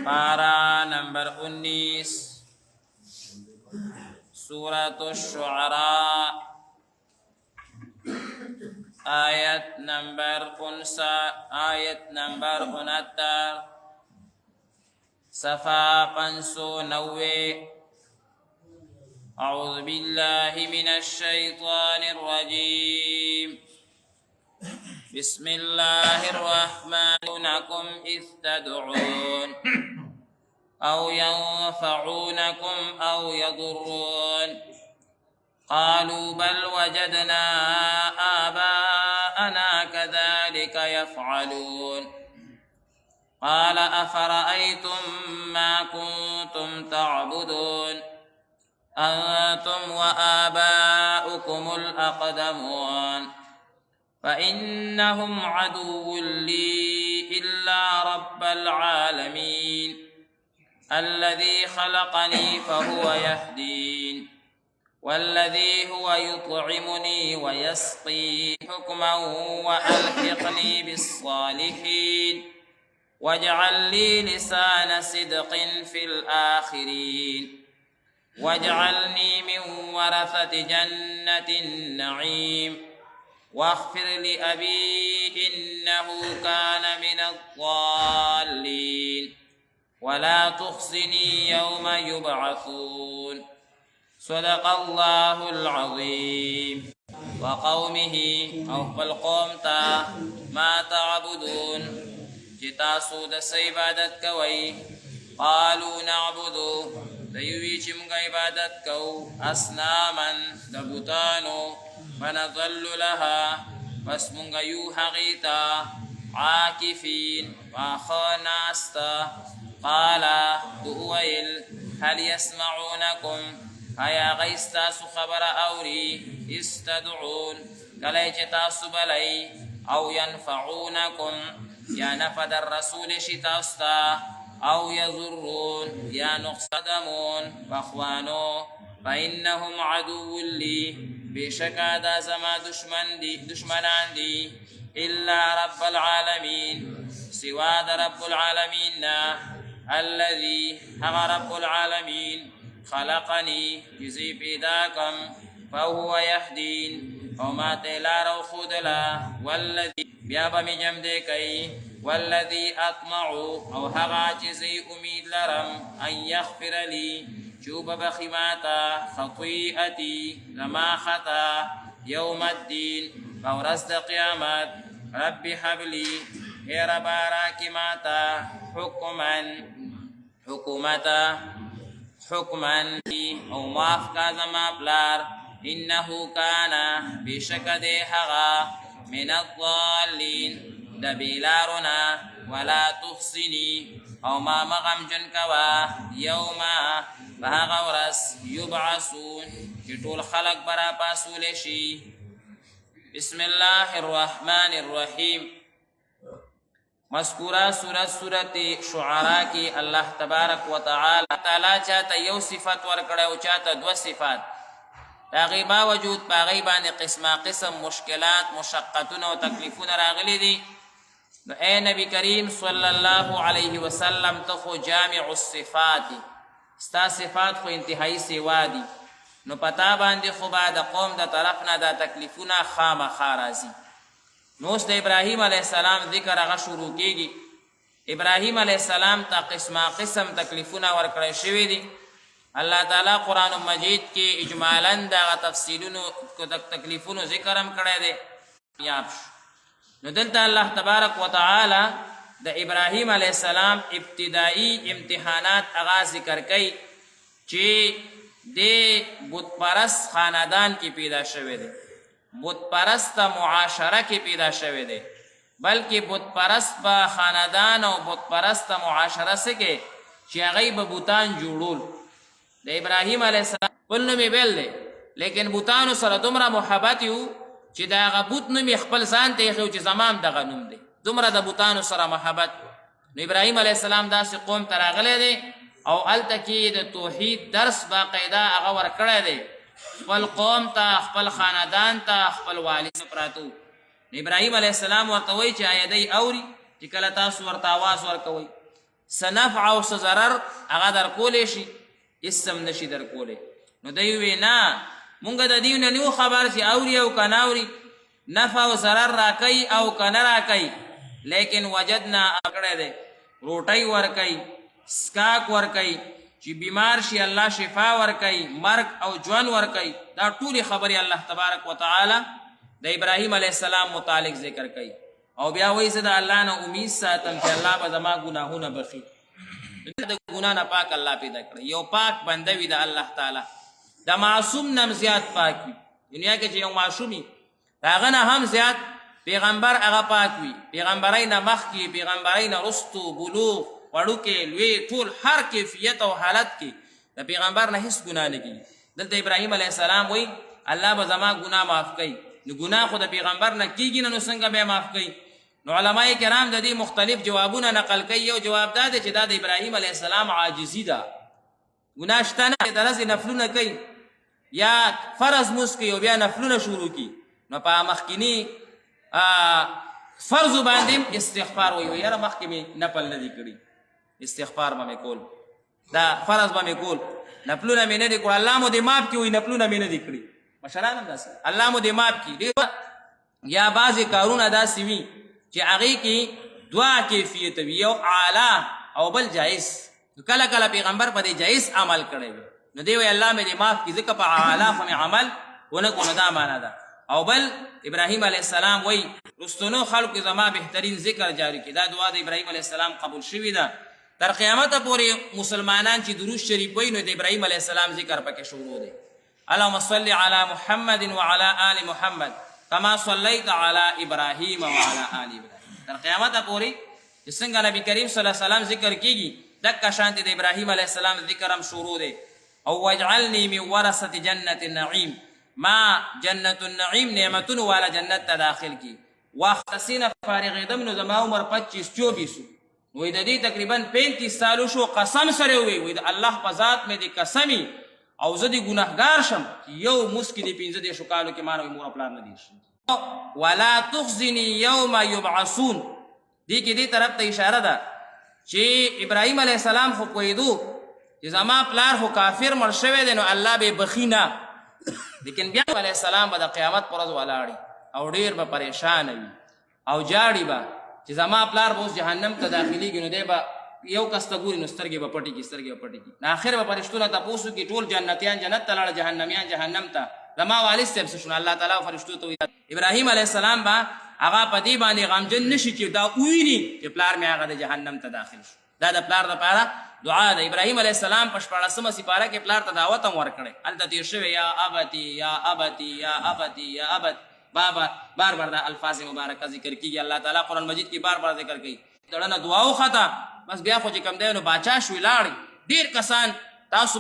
پارا نمبر 19 سورة الشعراء آیت نمبر 69 صفحہ 590 اعوذ باللہ من الشیطان الرجیم بسم الله الرحمن لكم إذ تدعون أو ينفعونكم أو يضرون قالوا بل وجدنا آباءنا كذلك يفعلون قال أفرأيتم ما كنتم تعبدون أنتم وآباؤكم الأقدمون فإنهم عدو لي إلا رب العالمين الذي خلقني فهو يهدين والذي هو يطعمني ويسقي حكما وألحقني بالصالحين واجعل لي لسان صدق في الآخرين واجعلني من ورثة جنة النعيم واغفر لأبي إنه كان من الضالين ولا تخزني يوم يبعثون صدق الله العظيم وقومه أو فالقوم تا ما تعبدون جتاسو دس عبادت کوي قالوا نعبدو دیوی چمگ عبادت کو اسناما دبوتانو ونظل لها فاسمنگ یو حقیتا عاكفين وخناستا قال دوئل هل يسمعونكم هيا غيستاس خبر أوري استدعون كليش تاسو بلي أو ينفعونكم يا نفد الرسول شتاستا أو يضرون يا نقصدمون واخوانو فإنهم عدو لي بشكا دا زما دشمنان دي إلا رب العالمين سوى رب العالمين الذي هو رب العالمين خلقني جزي بيداكم فهو يهدين وما تلارو خودلا والذي بيابا مجم ديكي والذي أطمع أو هغا جزي أميد لرم أن يغفر لي شوب بخماتا خطيئتي لما خطا يوم الدين فورست قيامات رب حبلي هير باراك ماتا حكما او معاف كازما بلار إنه كان بشك ديهغا من الضالين دبيلارنا ولا تخصني او ما مغم جنكوا يوما فهغا ورس يبعثون جتول خلق برا باسولشي بسم الله الرحمن الرحيم مذکورہ سورت شعراء کی اللہ تبارک و تعالی چاہتا یو صفت ورکڑے و چاہتا دو صفات تاغی باوجود باغی باندې قسم مشکلات مشقتون و تکلیفون راغلی دی اے نبی کریم صلی اللہ علیہ وسلم تخو جامع الصفات ستا صفات خو انتہائی سوا دی نو پتا باندې خو با د قوم د طرفنا د تکلیفونه خامخا راځي نو د ابراهیم علیه السلام ذکر هغه شروع کیږي ابراهیم علیه السلام ته قسم تکلیفونه ورکړی شوي دي الله تعالی قرآن مجید کې اجمالا دغه تفصیلونو تکلیفونو ذکر هم کړی دی یاد نو دلته الله تبارک وتعالی د ابراهیم علیه السلام ابتدائی امتحانات هغه ذکر کوي چې د بت پرست خاندان کې پیدا شوی دی بت پرست معاشره کې پیدا شوی دی بلکې بت پرست په خاندان او بت پرست معاشره سره کې چې هغه به بوتان جوړول د ابراهیم علیه السلام بل نوم یې بیل دی لیکن بوتانو سره دومره محبت یو چې د هغه بوت نوم یې خپل ځان ته ایښی چې زما هم دغه نوم دی دومره د بوتانو سره محبت نو ابراهیم علیه السلام داسې قوم ته راغلی دی او هلته کې د توحید درس باقاعده هغه ورکړی دی خپل قوم ته خپل خاندان ته خپل والد پراتو ابراهیم علیه السلام ورته وایي چې آیا دی اوري چې کله تاسو ورته آواز ورکوئ څه نفع او څه ضرر هغه در کولی شي اسم نشي در کولی نو دی وی نه مونږ د دې نه نیو خبر چې اوري او که نه اوري نفع او ضرر راکوي او که نه راکوي لیکن وجدنا کړی دی روټۍ ورکوي سکاک ورکوي چې بیمار شي الله شفا ورکوي مرګ او ژوند ورکوي دا ټولې خبرې الله تبارک وتعالی د ابراهیم علیه السلام متعلق ذکر کوي او بیا وایي زه د الله نه امید ساتم چې الله به زما ګناهونه بخي د ګناه نه پاک الله پیدا کړی یو پاک بنده وي د الله تعالی د معصوم نه هم زیات پاک وي دنیا کې چې یو معصوم وي د هغه نه هم زیات پیغمبر هغه پاک وي پیغمبرۍ نه مخکې پیغمبرۍ نه رستو بلوغ وړوکې لوی ټول هر کیفیت او حالت کې د پیغمبر نه هیڅ ګناه نه کېږي دلته ابراهیم علیه السلام وایي الله به زما ګناه معاف کوي نو ګناه خو د پیغمبر نه کېږي نه نو څنګه بیا معاف کوي نو علماء کرام د دې مختلف جوابونه نقل کوي یو جواب دا دی چې دا د ابراهیم علیه السلام عاجزي ده ګناه شته نه د ورځې نفلونه کوي یا فرض مونځ کوي او بیا نفلونه شروع کړي نو په مخکیني فرضو باندې استغفار وایي یاره مخکې مې نفل نه دي کړي استغفار به مې کول دا فرض به مې کول نفلونه مې نه دي کړي الله مو دې معاف کړي وایي نفلونه مې نه دي کړي مشران هم داسې الله مو دې معاف کړي یا بعضې کارونه داسې وي چې هغې کې دوه کیفیت وي یو اعلی او بل جایز کله کله پیغمبر په دې جایز عمل کړی وي نو دی وایي الله مې دې معاف کړي ځکه په اعلی خو مې عمل ونه کړو نو دا معنا ده او بل ابراهیم علیه السلام وایي رستنو خلکو زما بهترین ذکر جاری کړي دا دعا د ابراهیم علیه السلام قبول شوې ده تر قیامته پورې مسلمانان چې دروز شریف وایي نو د ابراهیم علیه السلام ذکر پکې شروع دی اللهم صل على محمد وعلى آل محمد كما صليت على ابراهيم وعلى آل ابراهيم تر قیامته پورې چې څنګه نبی کریم صلی الله علیه وسلم ذکر کیږي دغه شانتې د ابراهیم علیه السلام ذکر هم شروع دی او واجعلني من ورثة جنة النعیم ما جنت النعیم نعمتونو والا جنت ته داخل کی واختصینه فارغېدم نو زما عمر 25-24 وایي د دې تقریبا 35 سالو شو قسم سره وایي د الله په ذات مې د قسمي او زه دې ګناهګار شم یو مسکې دې 15 کالو کې ما نو مور پلار نه دي ولا تخزني يوم يبعثون دې کې دې طرف ته اشاره ده چې ابراهیم علیه السلام خو پوهېدو چې زما پلار خو کافر مړ شوی دی نو الله به بخي نه لیکن بیا علیه السلام به د قیامت پر ورځ ولاړي او ډېر به پریشانه وي او جاړي به چې زما پلار به اوس جهنم ته داخلېږي نو دی به یو کس ته ګوري نو سترګې به پټې کړي سترګې به پټې کړي نو آخر به فرشتو نه تپوس وکړي ټول جنتیان جنت ته لاړه جهنمیان جهنم ته زما والد صاحب څه شونه الله تعالی فرشتو ته وایي ابراهیم علیه السلام به هغه په دې باندې غمجن نه شي چې دا وویني چې پلار مې هغه د جهنم ته داخل شو دا د پلار دپاره دعا ده ابراهیم علیه السلام په 14مه سپاره کې پلار ته دعوت هم ورکړی هلته تېر شوی یا ابتی یا ابتی یا ابتی یا ابت بار بار دا الفاظ مبارکه ذکر کیږي الله تعالی قرآن مجید کې بار بار ذکر کوي دړه نه دعا وخته بس بیا خو چې کوم دی نو باچا شوي لاړې ډېر کسان تاسو